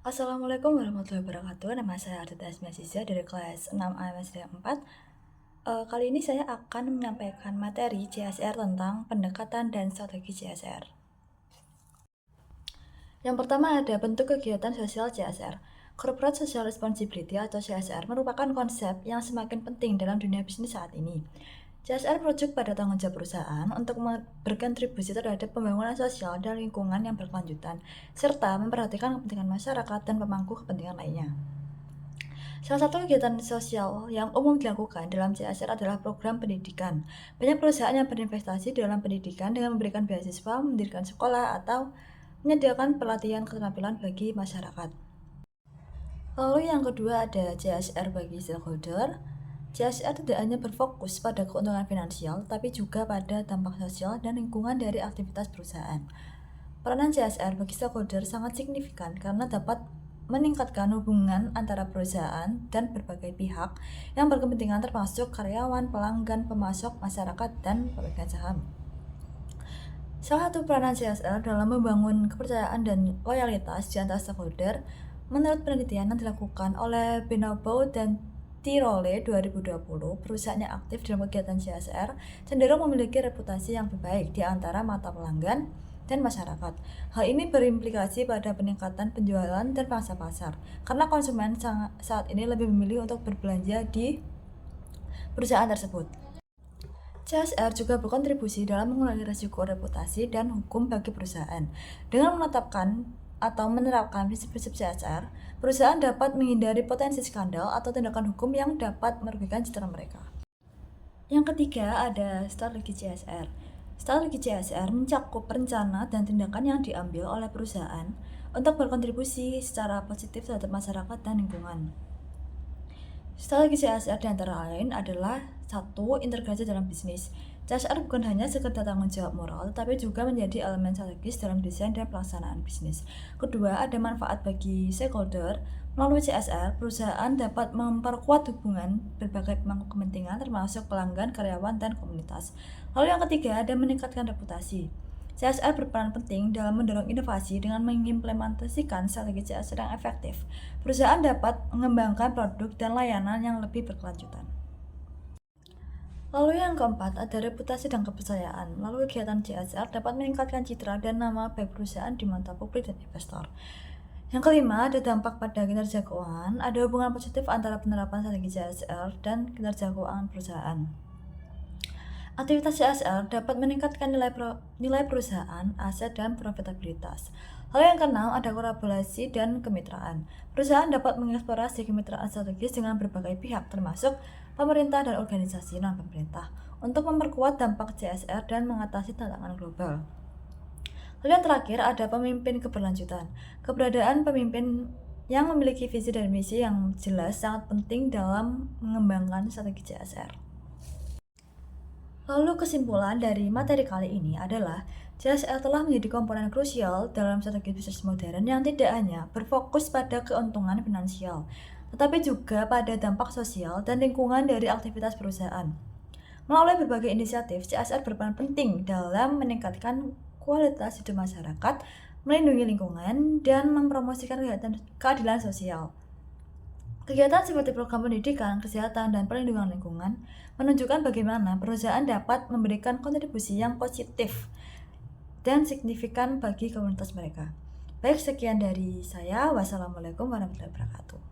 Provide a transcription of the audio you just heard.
Assalamualaikum warahmatullahi wabarakatuh. Nama saya Ardita Asmiasiza dari kelas 6 AMSD 4. Kali ini saya akan menyampaikan materi CSR tentang pendekatan dan strategi CSR. Yang pertama ada bentuk kegiatan sosial CSR. Corporate Social Responsibility atau CSR merupakan konsep yang semakin penting dalam dunia bisnis saat ini. CSR merujuk pada tanggung jawab perusahaan untuk berkontribusi terhadap pembangunan sosial dan lingkungan yang berkelanjutan, serta memperhatikan kepentingan masyarakat dan pemangku kepentingan lainnya. Salah satu kegiatan sosial yang umum dilakukan dalam CSR adalah program pendidikan. Banyak perusahaan yang berinvestasi dalam pendidikan dengan memberikan beasiswa, mendirikan sekolah, atau menyediakan pelatihan keterampilan bagi masyarakat. Lalu yang kedua ada CSR bagi stakeholder. CSR tidak hanya berfokus pada keuntungan finansial, tapi juga pada dampak sosial dan lingkungan dari aktivitas perusahaan. Peranan CSR bagi stakeholder sangat signifikan karena dapat meningkatkan hubungan antara perusahaan dan berbagai pihak yang berkepentingan termasuk karyawan, pelanggan, pemasok, masyarakat, dan pemegang saham. Salah satu peranan CSR dalam membangun kepercayaan dan loyalitas di antara stakeholder, menurut penelitian yang dilakukan oleh Benabo dan Tirole 2020, perusahaan yang aktif dalam kegiatan CSR cenderung memiliki reputasi yang lebih baik di antara mata pelanggan dan masyarakat. Hal ini berimplikasi pada peningkatan penjualan dan pangsa pasar, karena konsumen saat ini lebih memilih untuk berbelanja di perusahaan tersebut. CSR juga berkontribusi dalam mengurangi risiko reputasi dan hukum bagi perusahaan. Dengan menetapkan atau menerapkan prinsip-prinsip CSR, perusahaan dapat menghindari potensi skandal atau tindakan hukum yang dapat merugikan citra mereka. Yang ketiga ada strategi CSR. Strategi CSR mencakup rencana dan tindakan yang diambil oleh perusahaan untuk berkontribusi secara positif terhadap masyarakat dan lingkungan. Strategi CSR diantara lain adalah 1. Integrasi dalam bisnis. CSR bukan hanya sekedar tanggung jawab moral, tetapi juga menjadi elemen strategis dalam desain dan pelaksanaan bisnis. Kedua, ada manfaat bagi stakeholder. Melalui CSR, perusahaan dapat memperkuat hubungan berbagai pemangku kepentingan termasuk pelanggan, karyawan, dan komunitas. Lalu yang ketiga, ada meningkatkan reputasi. CSR berperan penting dalam mendorong inovasi dengan mengimplementasikan strategi CSR yang efektif. Perusahaan dapat mengembangkan produk dan layanan yang lebih berkelanjutan. Lalu yang keempat, ada reputasi dan kepercayaan. Lalu kegiatan CSR dapat meningkatkan citra dan nama baik perusahaan di mata publik dan investor. Yang kelima, ada dampak pada kinerja keuangan. Ada hubungan positif antara penerapan strategi CSR dan kinerja keuangan perusahaan. Aktivitas CSR dapat meningkatkan nilai perusahaan, aset, dan profitabilitas. Lalu yang keenam, ada kolaborasi dan kemitraan. Perusahaan dapat mengeksplorasi kemitraan strategis dengan berbagai pihak, termasuk pemerintah dan organisasi non-pemerintah, untuk memperkuat dampak CSR dan mengatasi tantangan global. Lalu yang terakhir, ada pemimpin keberlanjutan. Keberadaan pemimpin yang memiliki visi dan misi yang jelas sangat penting dalam mengembangkan strategi CSR. Lalu kesimpulan dari materi kali ini adalah CSR telah menjadi komponen krusial dalam strategi bisnis modern yang tidak hanya berfokus pada keuntungan finansial, tetapi juga pada dampak sosial dan lingkungan dari aktivitas perusahaan. Melalui berbagai inisiatif, CSR berperan penting dalam meningkatkan kualitas hidup masyarakat, melindungi lingkungan, dan mempromosikan keadilan sosial. Kegiatan seperti program pendidikan, kesehatan, dan perlindungan lingkungan menunjukkan bagaimana perusahaan dapat memberikan kontribusi yang positif dan signifikan bagi komunitas mereka. Baik, sekian dari saya. Wassalamualaikum warahmatullahi wabarakatuh.